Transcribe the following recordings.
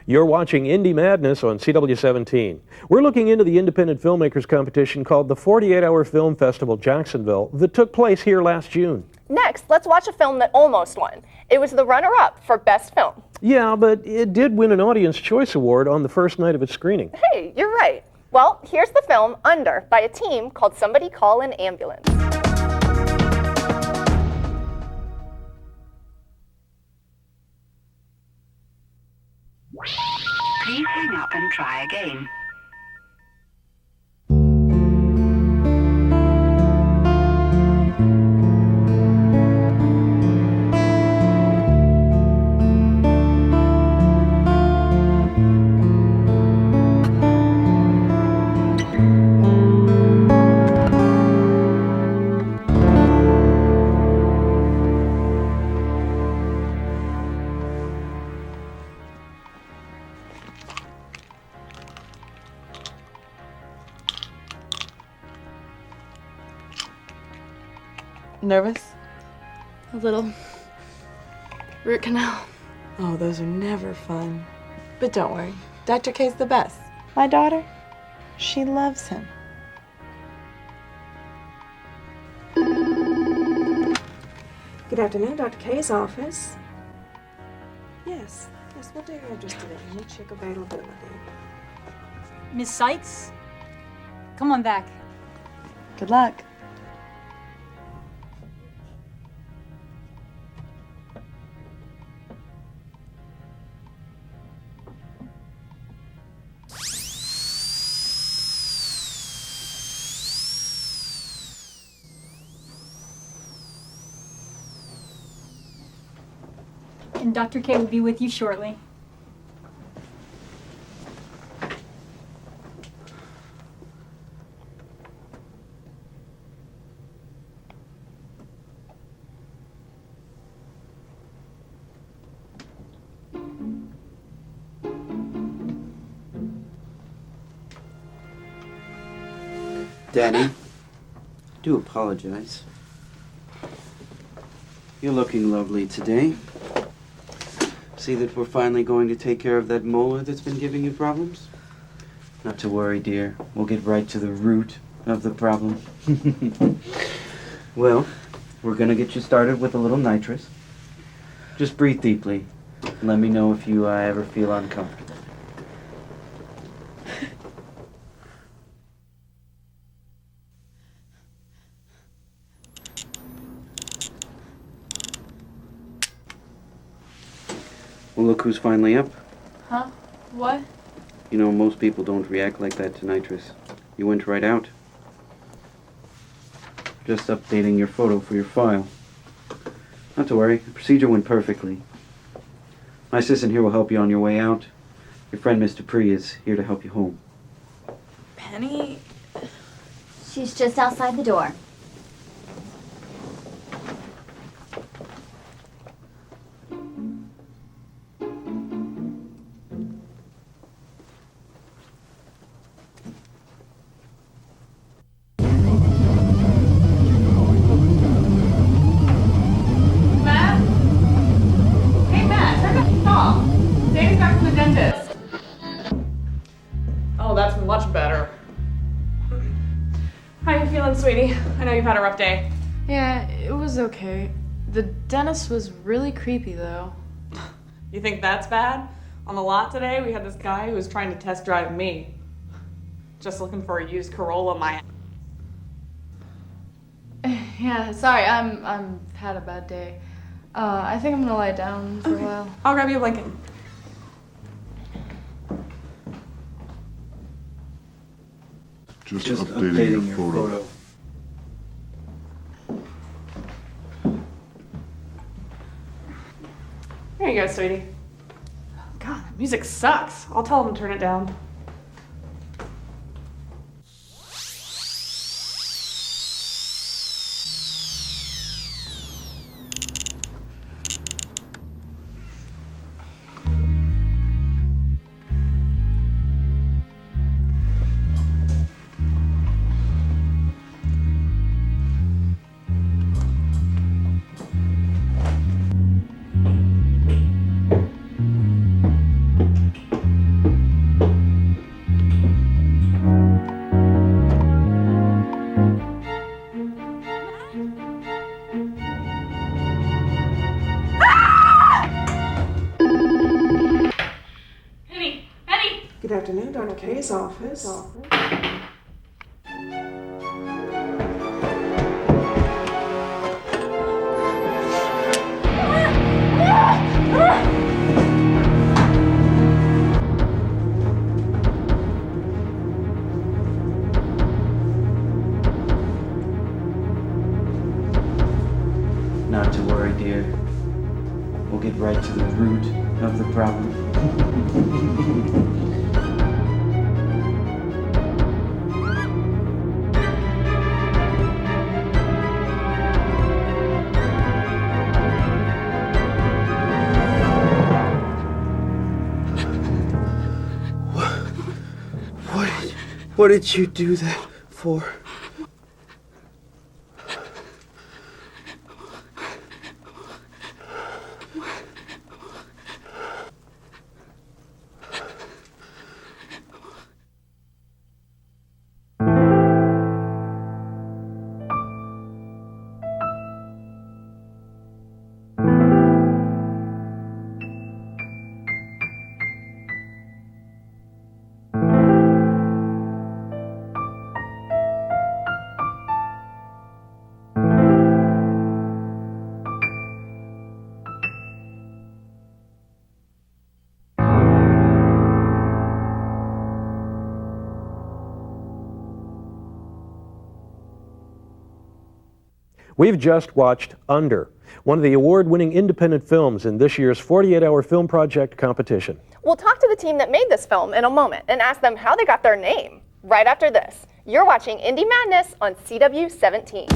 You're watching Indie Madness on CW17. We're looking into the independent filmmakers competition called the 48-Hour Film Festival Jacksonville that took place here last June. Next, let's watch a film that almost won. It was the runner-up for Best Film. Yeah, but it did win an Audience Choice Award on the first night of its screening. Hey, you're right. Well, here's the film Under by a team called Somebody Call an Ambulance. Please hang up and try again. Nervous? A little. Root canal. Oh, those are never fun. But don't worry, Dr. K's the best. My daughter, she loves him. Good afternoon, Dr. K's office. Yes, what are you interested in? Let me check availability. Miss Sykes? Come on back. Good luck. And Dr. K will be with you shortly. Danny, do apologize. You're looking lovely today. See that we're finally going to take care of that molar that's been giving you problems? Not to worry, dear. We'll get right to the root of the problem. Well, we're gonna get you started with a little nitrous. Just breathe deeply and let me know if you ever feel uncomfortable. Well, look who's finally up. Huh? What? You know, most people don't react like that to nitrous. You went right out. Just updating your photo for your file. Not to worry, the procedure went perfectly. My assistant here will help you on your way out. Your friend, Mr. Dupree, is here to help you home. Penny? She's just outside the door. Oh, that's much better. How you feeling, sweetie? I know you've had a rough day. Yeah, it was okay. The dentist was really creepy, though. You think that's bad? On the lot today, we had this guy who was trying to test drive me. Just looking for a used Corolla, my... Yeah, sorry, I'm had a bad day. I think I'm gonna lie down for a while. I'll grab you a blanket. Just updating your photo. Here you go, sweetie. God, the music sucks. I'll tell them to turn it down. Good afternoon, Dr. K's office. Not to worry, dear. We'll get right to the root of the problem. What did you do that for? We've just watched Under, one of the award-winning independent films in this year's 48-hour film project competition. We'll talk to the team that made this film in a moment and ask them how they got their name. Right after this, you're watching Indie Madness on CW17.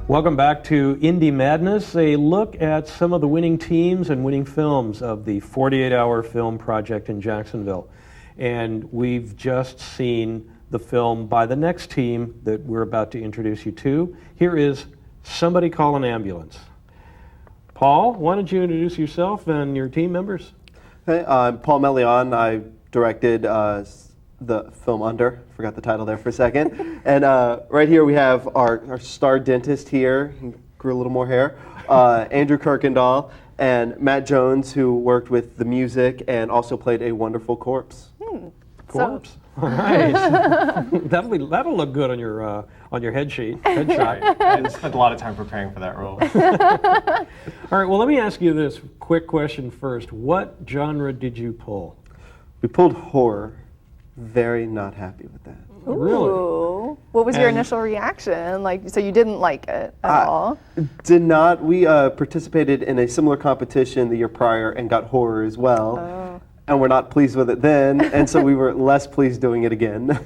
Welcome back to Indie Madness, a look at some of the winning teams and winning films of the 48-hour film project in Jacksonville. And we've just seen the film by the next team that we're about to introduce you to. Here is Somebody Call an Ambulance. Paul, why don't you introduce yourself and your team members? Hey, I'm Paul Melion. I directed the film Under. Forgot the title there for a second. And right here we have our star dentist here. He grew a little more hair. Andrew Kirkendall and Matt Jones, who worked with the music and also played a wonderful corpse. Corpse. All right. that'll look good on your headshot. I spent a lot of time preparing for that role. All right. Well, let me ask you this quick question first. What genre did you pull? We pulled horror. Very not happy with that. Ooh. Really? What was your initial reaction? Like, so you didn't like it at all? Did not. We participated in a similar competition the year prior and got horror as well. Oh. And we're not pleased with it then, and so we were less pleased doing it again.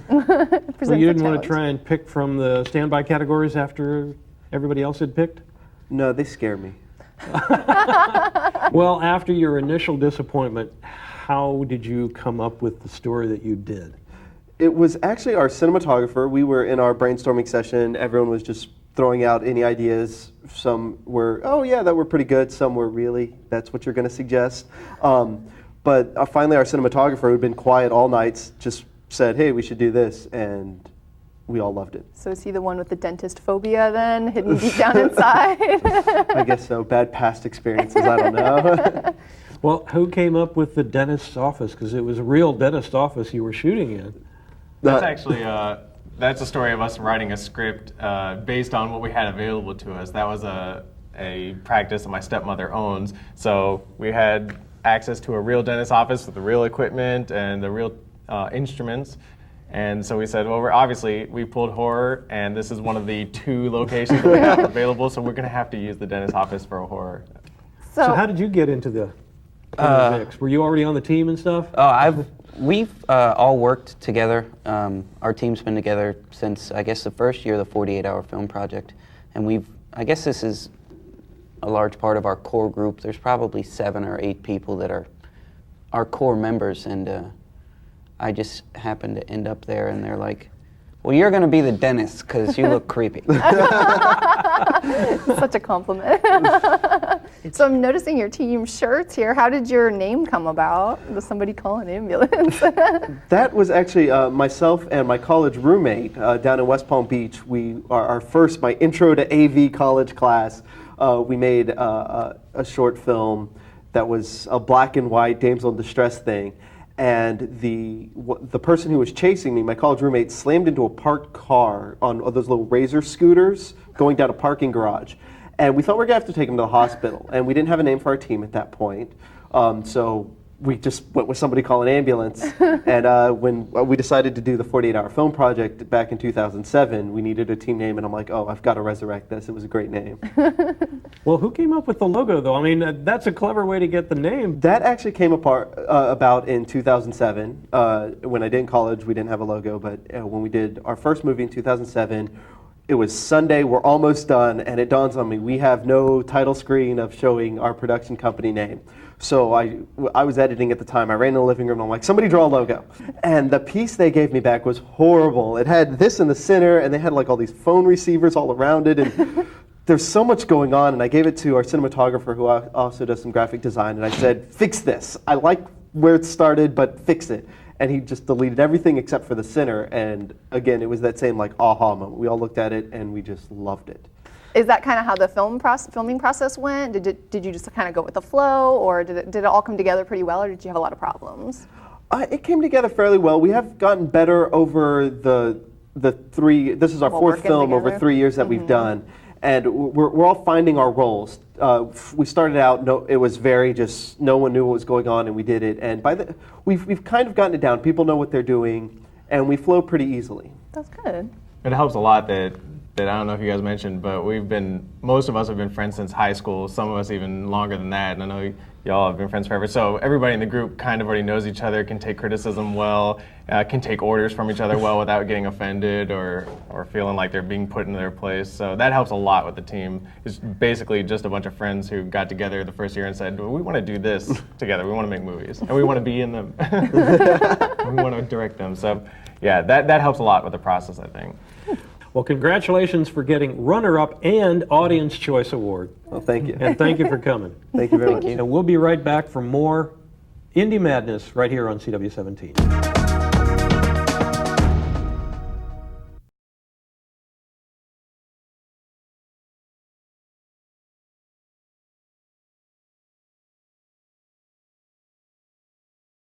So you didn't want to try and pick from the standby categories after everybody else had picked? No, they scare me. Well, after your initial disappointment, how did you come up with the story that you did? It was actually our cinematographer. We were in our brainstorming session. Everyone was just throwing out any ideas. Some were, oh yeah, that were pretty good. Some were really, that's what you're going to suggest. But finally our cinematographer, who'd been quiet all nights, just said, hey, we should do this. And we all loved it. So is he the one with the dentist phobia then, hidden deep down inside? I guess so. Bad past experiences, I don't know. Well, who came up with the dentist's office? Because it was a real dentist office you were shooting in. That's actually, that's a story of us writing a script based on what we had available to us. That was a practice that my stepmother owns. So we had access to a real dentist office with the real equipment and the real instruments. And so we said, well, we pulled horror, and this is one of the 2 locations that we have available, so we're going to have to use the dentist office for a horror. So how did you get into the mix? Were you already on the team and stuff? We've all worked together. Our team's been together since, I guess, the first year of the 48-hour film project. And I guess this is a large part of our core group. There's probably 7 or 8 people that are our core members, and I just happened to end up there, and they're like, well, you're going to be the dentist because you look creepy. Such a compliment. So I'm noticing your team shirts here. How did your name come about? Does somebody call an ambulance? That was actually myself and my college roommate down in West Palm Beach. My intro to AV college class. we made a short film that was a black and white damsel in distress thing. And the person who was chasing me, my college roommate, slammed into a parked car on those little Razor scooters going down a parking garage. And we thought we were going to have to take him to the hospital. And we didn't have a name for our team at that point. So we just went with somebody call an ambulance. And when we decided to do the 48-hour film project back in 2007, we needed a team name. And I'm like, oh, I've got to resurrect this. It was a great name. Well, who came up with the logo, though? I mean, that's a clever way to get the name. That actually came about in 2007. When I did in college, we didn't have a logo. But when we did our first movie in 2007, it was Sunday, we're almost done, and it dawns on me, we have no title screen of showing our production company name. So I was editing at the time. I ran in the living room and I'm like, somebody draw a logo. And the piece they gave me back was horrible. It had this in the center and they had like all these phone receivers all around it. And there's so much going on. And I gave it to our cinematographer who also does some graphic design. And I said, fix this. I like where it started, but fix it. And he just deleted everything except for the center. And again, it was that same like aha moment. We all looked at it and we just loved it. Is that kind of how the filming process went? Did you just kind of go with the flow, or did it all come together pretty well, or did you have a lot of problems? It came together fairly well. We have gotten better over the three. This is our fourth film together. Over 3 years that we've done, and we're all finding our roles. We started out, it was very just no one knew what was going on, and we did it. And we've kind of gotten it down. People know what they're doing, and we flow pretty easily. That's good. It helps a lot that I don't know if you guys mentioned, but most of us have been friends since high school, some of us even longer than that, and I know y'all have been friends forever. So everybody in the group kind of already knows each other, can take criticism well, can take orders from each other well without getting offended or feeling like they're being put in their place. So that helps a lot with the team. It's basically just a bunch of friends who got together the first year and said, well, we want to do this together, we want to make movies, and we want to be in them. We want to direct them. So yeah, that helps a lot with the process, I think. Well, congratulations for getting runner-up and Audience Choice Award. Well, thank you. And thank you for coming. Thank you very much. And we'll be right back for more Indie Madness right here on CW17.